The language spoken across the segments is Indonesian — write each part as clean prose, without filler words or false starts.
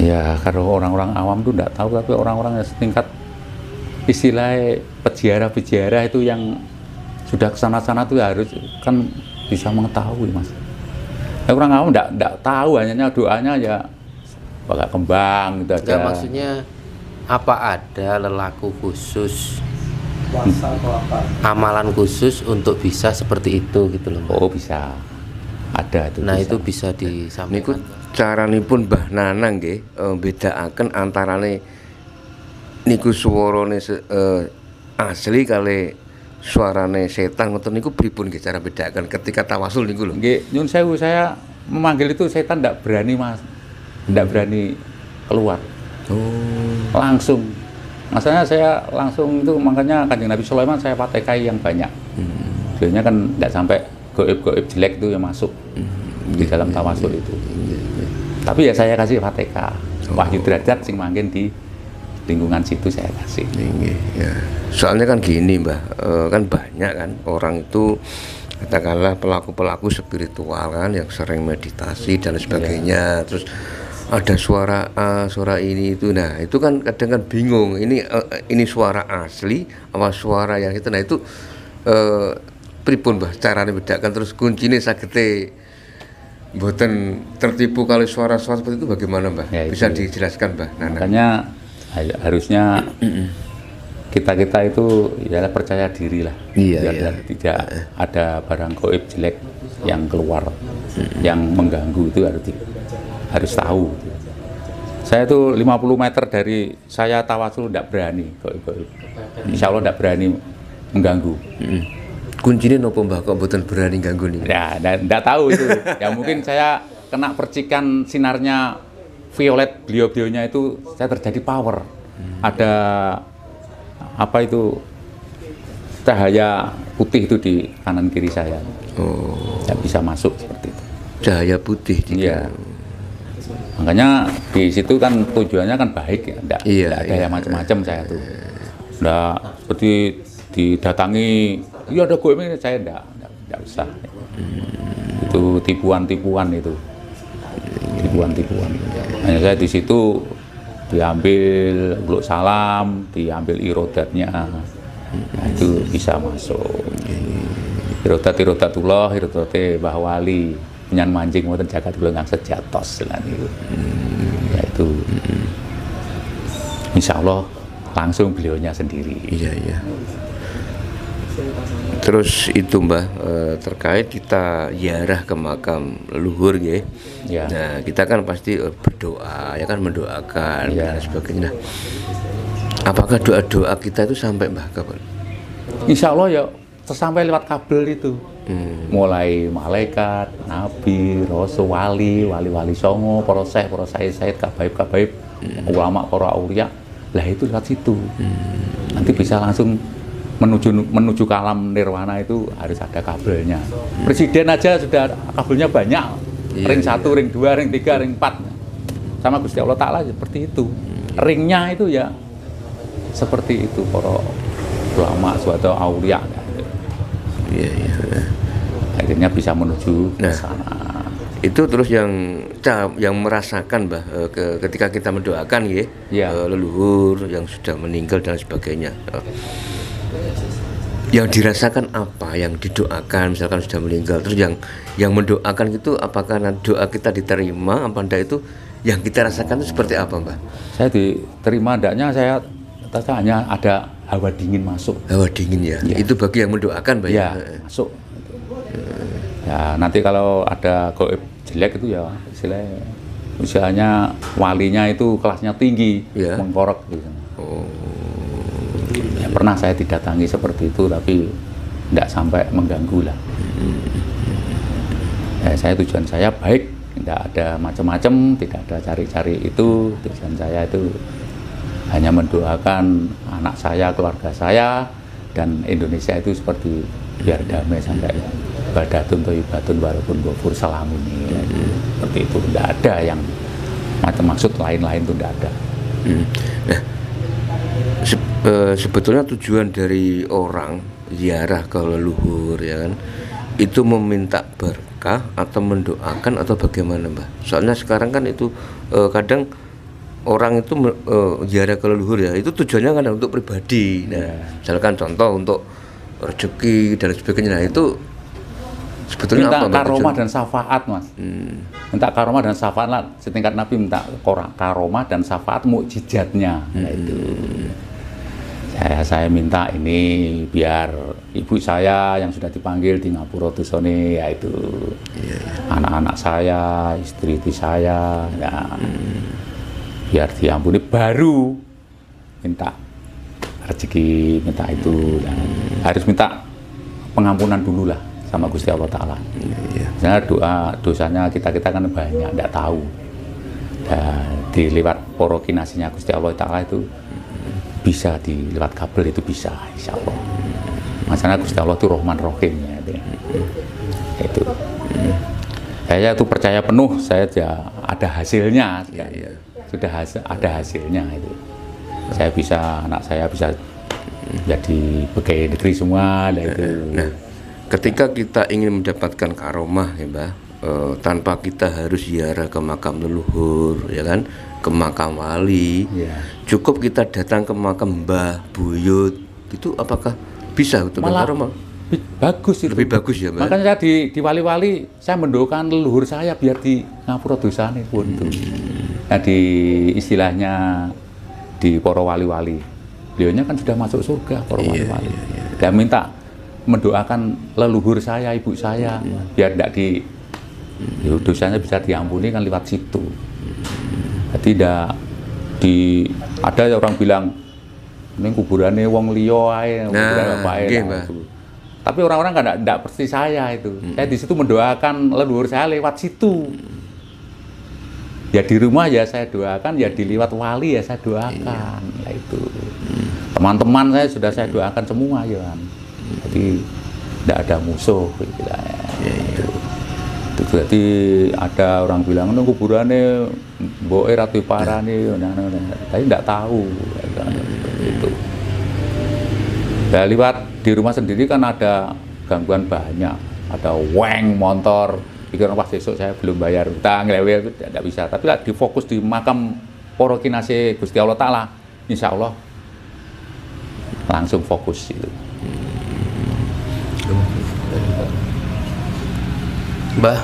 Ya, kalau orang-orang awam tuh nggak tahu, tapi orang-orang yang setingkat istilah peziarah-peziarah itu yang sudah kesana-sana tuh harus kan bisa mengetahui, Mas. Ya, orang awam nggak tahu, hanya doanya ya pakai kembang gitu aja. Maksudnya apa ada lelaku khusus, amalan khusus untuk bisa seperti itu gitu loh? Oh, bisa. Ada itu. Nah, bisa. itu bisa disampaikan. Caranipun Mbah Nanang nggih bedakaken antarane niku swarane asli kali suarane setan ngoten niku pripun nggih cara bedakaken ketika tawasul niku lho. Nggih, nyun sewu, saya memanggil itu setan nggak berani, Mas. Nggak berani keluar. Oh. Langsung. Masalahnya saya langsung itu, makanya Kanjeng Nabi Sulaiman saya patekai yang banyak. Biasanya kan nggak sampai goib-goib jelek itu yang masuk di dalam tawasul itu. Tapi ya saya kasih fateka. Wahyu derajat sing manggen di lingkungan situ saya kasih. Ya. Soalnya kan gini Mbah, kan banyak kan orang itu katakanlah pelaku-pelaku spiritual kan yang sering meditasi dan sebagainya. Terus ada suara A, suara ini itu. Nah, itu kan kadang kan bingung. Ini suara asli apa suara yang itu. Nah, itu pripun Mbah carane bedakan, terus kuncine sagete mboten tertipu kali suara-suara seperti itu bagaimana Mbah? Ya, bisa itu. dijelaskan Mbah Nanang? Makanya harusnya kita itu ya percaya diri lah. Iya, Biar tidak ada barang goib jelek yang keluar, yang mengganggu, itu harus tahu. Saya tuh 50 meter dari saya tawasul tidak berani goib-goib. Insya Allah tidak berani mengganggu. Kuncinya nopo Mbah kok mboten berani ganggu nih? Ya, enggak tahu itu. Ya mungkin saya kena percikan sinarnya violet beliau-beliaunya itu, saya terjadi power. Ada apa itu cahaya putih itu di kanan kiri saya. Oh. Saya bisa masuk seperti itu. Cahaya putih. Iya. Makanya di situ kan tujuannya kan baik ya, enggak ada yang macam-macam saya tuh. Enggak seperti didatangi, iya ada goib ini, saya enggak usah. Itu tipuan-tipuan itu. Tipuan-tipuan. Hanya saya di situ diambil uluk salam, diambil irodatnya. Nah, itu bisa masuk. Irodatullah, irodate Mbah Wali. Nyan mancing wonten jagat kula ngang sejatos lan niku. Ya itu. Insya Allah langsung beliaunya sendiri. Iya. Terus itu Mbah terkait kita ziarah ke makam leluhur ya. Nah, kita kan pasti berdoa, ya kan mendoakan dan sebagainya. Nah, apakah doa-doa kita itu sampai Mbah kapan? Insya Allah ya sampai lewat kabel itu. Mulai malaikat, nabi, rasul, wali songo, para syekh, kabaib, ulama, para aulia, lah itu lewat situ. Nanti bisa langsung menuju ke alam nirwana, itu harus ada kabelnya. Presiden aja sudah kabelnya banyak, ring 1, ring 2, ring 3, ring 4. Sama Gusti Allah Ta'ala seperti itu. Ringnya itu ya seperti itu, para ulama, suatu aulia. Iya. Akhirnya bisa menuju ke sana. Itu terus yang merasakan Mbah ketika kita mendoakan leluhur yang sudah meninggal dan sebagainya. Yang dirasakan apa, yang didoakan misalkan sudah meninggal, terus yang mendoakan itu apakah doa kita diterima apa enggak, itu yang kita rasakan itu seperti apa Mbah? Saya diterima enggaknya, saya hanya ada hawa dingin masuk. Hawa dingin ya. Itu bagi yang mendoakan Mbah ya? Masuk. Ya nanti kalau ada goib jelek itu ya istilahnya walinya itu kelasnya tinggi, mengkorok gitu. Ya, pernah saya didatangi seperti itu, tapi tidak sampai mengganggu lah. Ya, tujuan saya baik, tidak ada macam-macam, tidak ada cari-cari itu. Tujuan saya itu hanya mendoakan anak saya, keluarga saya, dan Indonesia itu seperti biar damai sampai badatun thayyibatun walaupun ghafur salamun ini. Seperti itu, tidak ada yang macam maksud lain-lain, itu tidak ada. Nah, sebetulnya tujuan dari orang ziarah ke leluhur ya kan, itu meminta berkah atau mendoakan atau bagaimana Mbah? Soalnya sekarang kan itu kadang orang itu ziarah ke leluhur ya, itu tujuannya kan untuk pribadi. Nah, misalkan contoh untuk rezeki dan sebagainya. Nah, itu sebetulnya minta apa? karomah dan syafaat, Mas. Minta karomah dan syafaat lah. Setingkat Nabi minta karomah dan syafaat mukjizatnya. Nah, itu. Saya minta ini biar ibu saya yang sudah dipanggil di Ngapura Dusone, yaitu anak-anak saya, istri saya, ya, biar diampuni, baru minta rezeki, minta itu. Ya. Harus minta pengampunan dulu lah sama Gusti Allah Ta'ala. Misalnya dosanya kita kan banyak, tidak tahu. Dan lewat porokinasinya Gusti Allah Ta'ala itu bisa lewat kabel, itu bisa, insya Allah. Masalahnya Gusti Allah itu Rahman Rahim ya, itu. Saya itu percaya penuh, saya ada hasilnya, sudah ada hasilnya itu. Saya bisa, anak saya bisa jadi pegawai negeri semua, itu. Nah, ketika kita ingin mendapatkan karomah ya Mbah, tanpa kita harus ziarah ke makam leluhur, ya kan, ke makam wali, cukup kita datang ke makam Mbah Buyut, itu apakah bisa untuk karomah? Bagus itu. Lebih bagus ya Mbah. Makanya saya di wali-wali saya mendoakan leluhur saya biar di Ngapura Dosane pun itu. Nah, di istilahnya di para wali-wali, beliaunya kan sudah masuk surga para wali-wali. Dan minta mendoakan leluhur saya, ibu saya, biar tidak dosanya bisa diampuni kan lewat situ. Jadi ada orang bilang ini kuburannya wong liya ae, kuburan bapak. Tapi orang-orang kan tidak seperti saya itu. Saya di situ mendoakan leluhur saya lewat situ. Ya di rumah ya saya doakan, ya di lewat wali ya saya doakan. Nah, itu. Teman-teman saya sudah saya doakan semua ya kan. Jadi tidak ada musuh gitu lah. Itu berarti ada orang bilang nunggu kuburannya mboke Ratu Parani, tapi tidak tahu itu. Ya, lewat di rumah sendiri kan ada gangguan banyak, ada weng motor, pikiran pas besok saya belum bayar utang, itu tidak bisa. Tapi lah difokus di makam porokinase Gusti Allah Ta'ala, insya Allah langsung fokus itu. Mbah,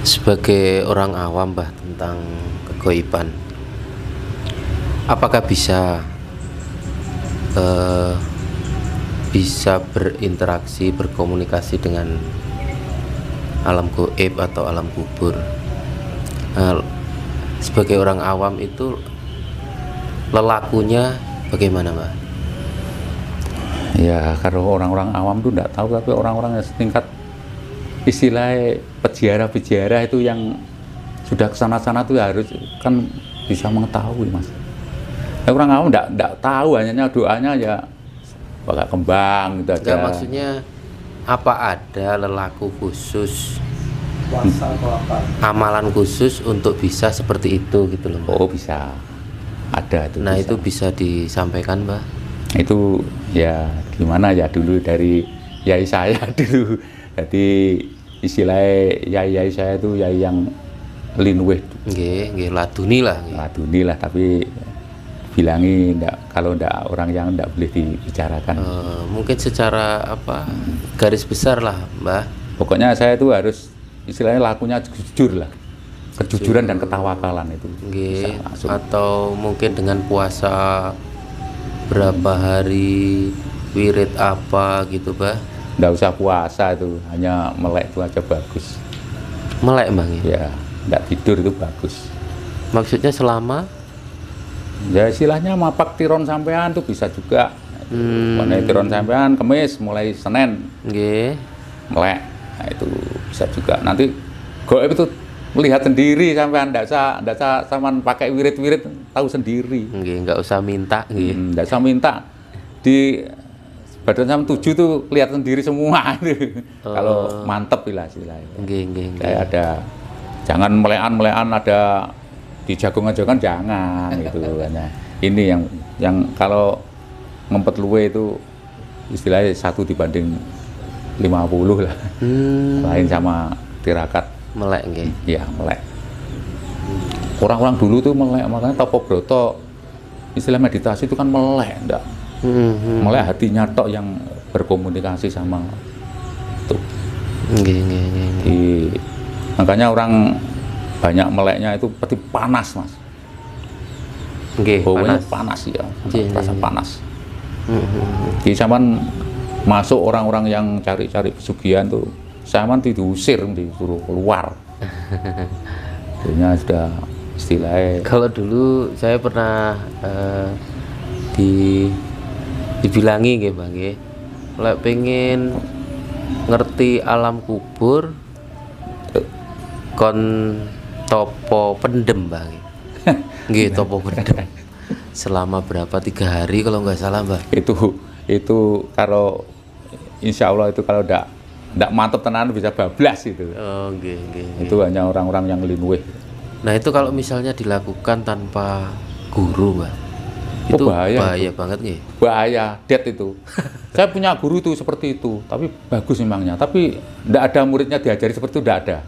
sebagai orang awam Mbah tentang kegoiban, apakah bisa berinteraksi, berkomunikasi dengan alam gaib atau alam kubur? Sebagai orang awam itu lelakunya bagaimana Mbah? Ya, kalau orang-orang awam tuh tidak tahu, tapi orang-orang yang setingkat istilah peziarah-peziarah itu yang sudah kesana-sana tuh harus kan bisa mengetahui, Mas. Ya, orang awam tidak tahu, hanya doanya ya pakai kembang gitu aja. Maksudnya apa ada lelaku khusus, amalan khusus untuk bisa seperti itu gitu loh Mbak? Oh bisa, ada itu. Nah bisa. itu bisa disampaikan Mbak? Itu ya gimana ya, dulu dari yai saya dulu. Jadi istilahnya yai saya itu yai yang linweh. Nggih, laduni lah. Laduni lah, tapi bilangi kalau ndak orang yang ndak boleh dibicarakan. Mungkin secara apa garis besar lah Mbah. Pokoknya saya itu harus istilahnya lakunya jujur lah, kejujuran dan ketawakalan itu. Nggih. Atau mungkin dengan puasa berapa hari, wirid apa gitu Mbah. Nggak usah puasa itu, hanya melek itu aja bagus. Melek Bang ya? Nggak tidur itu bagus. Maksudnya selama? Ya istilahnya mapak tiron sampean tuh bisa juga. Mulai tiron sampean Kamis, mulai Senin. Nggih. Melek, nah itu bisa juga. Nanti gaib itu melihat sendiri sampean, nggak usah sampean pakai wirid-wirid, tahu sendiri. Nggih, nggak usah minta. Nggak usah minta. Di badan sama 7 tuh lihat sendiri semua itu. Kalau mantep istilahnya. Nggih. Kayak ada, jangan melekan ada di jagongan-jagongan jangan gitu kan. Ini yang kalau ngempet luwe itu istilahnya 1 dibanding 50 lah. Lain sama tirakat Melek nggih. Iya, melek. Orang-orang dulu tuh melek, makanya Topobroto istilah meditasi itu kan melek, enggak? Melek hatinya tok yang berkomunikasi sama tuh. Makanya orang banyak meleknya itu seperti panas, Mas. Baunya panas ya, rasa panas. Jadi zaman masuk orang-orang yang cari-cari pesugihan tuh, zaman diusir, disuruh keluar. Akhirnya sudah istilahnya. Kalau dulu saya pernah dibilangi nggih Bang nggih. Lek pengen ngerti alam kubur kon topo pendem Bang. Nggih topo pendem. Selama berapa 3 hari kalau nggak salah Mbak. Itu kalau insya Allah itu kalau ndak mantep tenan bisa bablas itu. Oh nggih. Itu hanya orang-orang yang linuwih. Nah itu kalau misalnya dilakukan tanpa guru Mbak, itu bahaya banget nih. Bahaya, dead itu. Saya punya guru itu seperti itu, tapi bagus memangnya. Tapi tidak ada muridnya diajari seperti itu, tidak ada.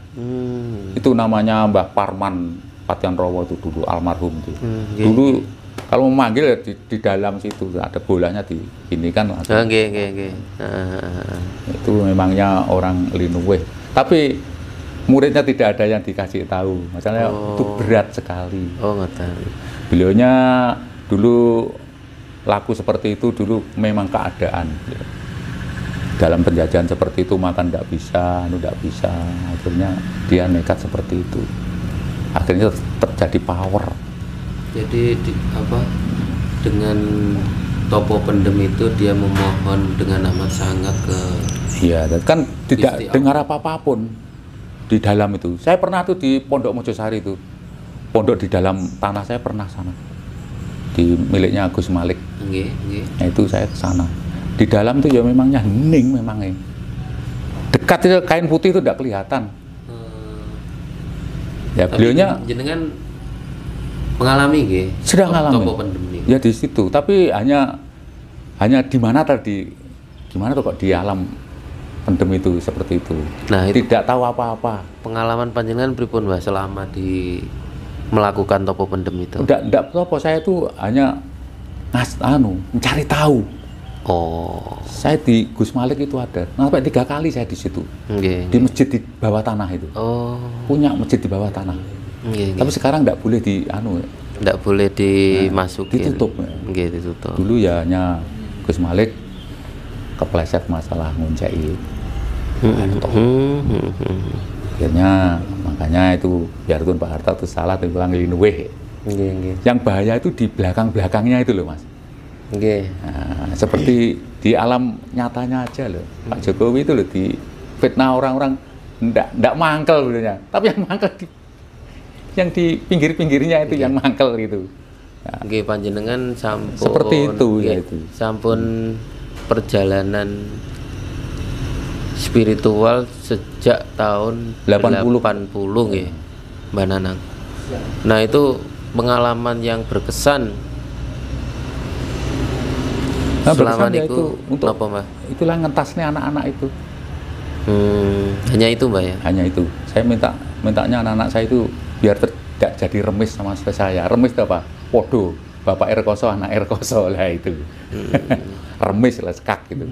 Itu namanya Mbah Parman Patian Rowo itu dulu, almarhum itu. Dulu kalau memanggil di dalam situ ada bolanya di ini kan langsung. Itu memangnya orang linuwih. Tapi muridnya tidak ada yang dikasih tahu, makanya itu berat sekali. Beliaunya dulu laku seperti itu, dulu memang keadaan. Dalam penjajahan seperti itu makan tidak bisa, akhirnya dia nekat seperti itu. Akhirnya terjadi power. Jadi dengan topo pendem itu dia memohon dengan amat sangat ke. Iya, kan tidak dengar apa-apapun di dalam itu. Saya pernah tuh di Pondok Mojosari itu, pondok di dalam tanah saya pernah sana, di miliknya Gus Malik. Nah, itu saya ke sana. Di dalam tuh ya memangnya hening memangnya. Dekat itu kain putih itu tidak kelihatan. Ya beliaunya jenengan mengalami nggih. Sedang mengalami. Topo pendem ini. Ya di situ, tapi hanya di mana tadi? Gimana tuh kok di alam pendem itu seperti itu. Nah, itu tidak tahu apa-apa. Pengalaman panjenengan pripun Mbah selama melakukan topo pendem itu? Enggak apa, saya itu hanya mencari tahu. Saya di Gus Malik itu ada. Sampai 3 kali saya di situ. Di masjid di bawah tanah itu. Punya masjid di bawah tanah. Tapi sekarang enggak boleh enggak boleh dimasukin. Ditutup. Ditutup. Dulu ya hanya Gus Malik kepleset masalah nguncai. Akhirnya makanya itu biarpun Pak Harto itu salah itu bilang linuwih. Yang bahaya itu di belakang-belakangnya itu loh Mas. Nah, seperti di alam nyatanya aja loh. Pak Jokowi itu loh di fitnah orang-orang ndak mangkel sebenarnya. Tapi yang mangkel yang di pinggir-pinggirnya itu yang mangkel gitu. Nah, panjenengan sampun seperti itu ya itu. Sampun perjalanan spiritual sejak tahun 80 nggih, Mbak Nanang. Nah, itu pengalaman yang berkesan. Selama itu untuk apa, Mbak? Itulah ngentasnya anak-anak itu. Hanya itu, Mbak ya? Hanya itu. Saya mintanya anak-anak saya itu biar tidak jadi remis sama saya. Remis itu apa? Podo. Bapak Erkoso, anak Erkoso lah itu. Remis lah, sekak gitu.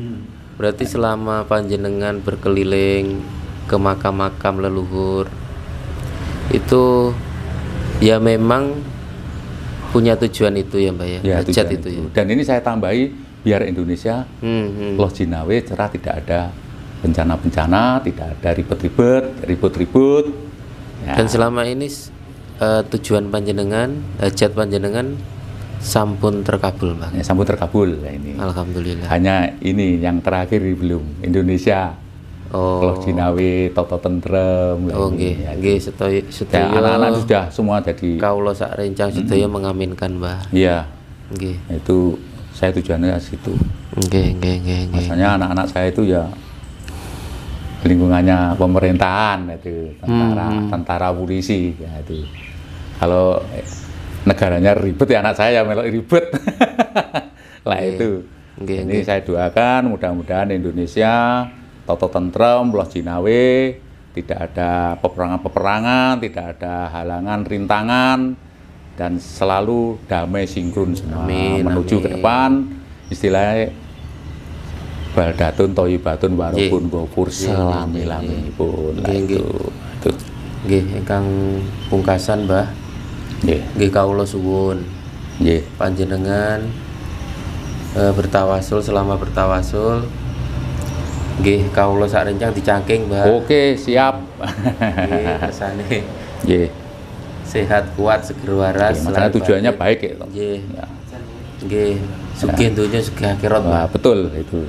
Berarti selama panjenengan berkeliling ke makam-makam leluhur itu ya memang punya tujuan itu ya Mbak ya, hajat itu ya. Dan ini saya tambahi biar Indonesia loh Jinawe cerah, tidak ada bencana-bencana, tidak ada ribut-ribut. Ya. Dan selama ini tujuan panjenengan, hajat panjenengan sampun terkabul Bang. Ya, sampun terkabul ya ini. Alhamdulillah. Hanya ini yang terakhir belum, Indonesia. Loh Jinawe, Toto Tentrem. Nggih, sedaya anak-anak sudah semua jadi. Kawula sak rencang sedaya mengaminkan, Mbah. Iya. Nggih. Itu saya tujuannya ke situ. Nggih. Maksudnya anak-anak saya itu ya lingkungannya pemerintahan itu, tentara polisi ya itu. Kalau negaranya ribet ya anak saya melok ribet. Lah itu. Ini saya doakan mudah-mudahan Indonesia Toto Tentrem, Loh Jinawe tidak ada peperangan-peperangan, tidak ada halangan, rintangan, dan selalu damai sinkron semua. Amin, menuju amin. ke depan, istilahnya baldatun thayyibatun warabun ghafur selami-laminipun. Lah Nggih, itu. Nggih, ingkang pungkasan, Mbah. Nggih. Nggih kawula suwun Nggih. panjenengan bertawasul, selama bertawasul nggih kawula sak rencang dicangking, Mbah. Oke, siap. Nggih, kersane Nggih. sehat kuat seger waras. Makanya tujuannya batin. baik ya. Nggih. Ya. Nggih, sugih donya sugih akhirat, Mbah. Wah, betul itu.